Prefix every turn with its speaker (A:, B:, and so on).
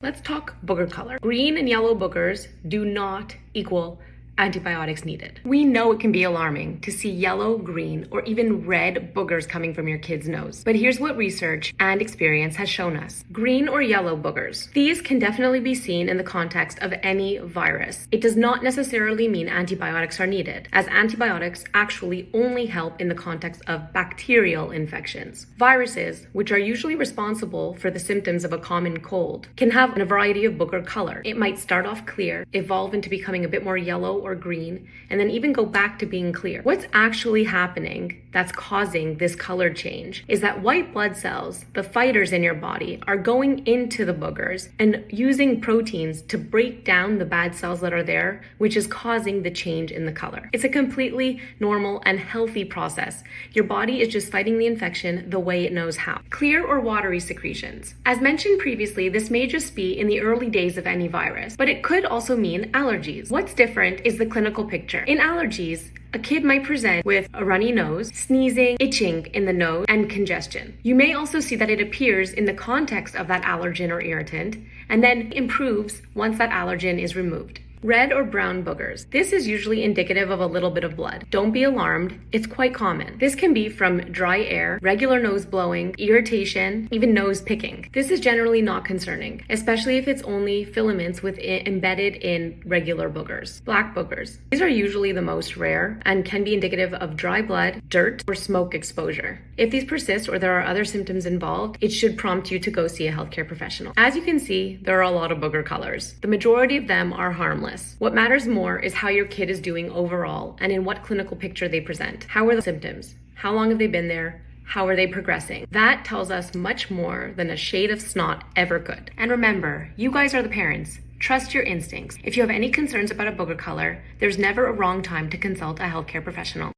A: Let's talk booger color. Green and yellow boogers do not equal antibiotics needed. We know it can be alarming to see yellow, green, or even red boogers coming from your kid's nose. But here's what research and experience has shown us. Green or yellow boogers. These can definitely be seen in the context of any virus. It does not necessarily mean antibiotics are needed, as antibiotics actually only help in the context of bacterial infections. Viruses, which are usually responsible for the symptoms of a common cold, can have a variety of booger color. It might start off clear, evolve into becoming a bit more yellow or green, and then even go back to being clear. What's actually happening that's causing this color change is that white blood cells, the fighters in your body, are going into the boogers and using proteins to break down the bad cells that are there, which is causing the change in the color. It's a completely normal and healthy process. Your body is just fighting the infection the way it knows how. Clear or watery secretions. As mentioned previously, this may just be in the early days of any virus, but it could also mean allergies. What's different is the clinical picture. In allergies, a kid might present with a runny nose, sneezing, itching in the nose, and congestion. You may also see that it appears in the context of that allergen or irritant, and then improves once that allergen is removed. Red or brown boogers. This is usually indicative of a little bit of blood. Don't be alarmed, it's quite common. This can be from dry air, regular nose blowing, irritation, even nose picking. This is generally not concerning, especially if it's only filaments embedded in regular boogers. Black boogers. These are usually the most rare and can be indicative of dry blood, dirt, or smoke exposure. If these persist or there are other symptoms involved, it should prompt you to go see a healthcare professional. As you can see, there are a lot of booger colors. The majority of them are harmless. What matters more is how your kid is doing overall and in what clinical picture they present. How are the symptoms? How long have they been there? How are they progressing? That tells us much more than a shade of snot ever could. And remember, you guys are the parents. Trust your instincts. If you have any concerns about a booger color, there's never a wrong time to consult a healthcare professional.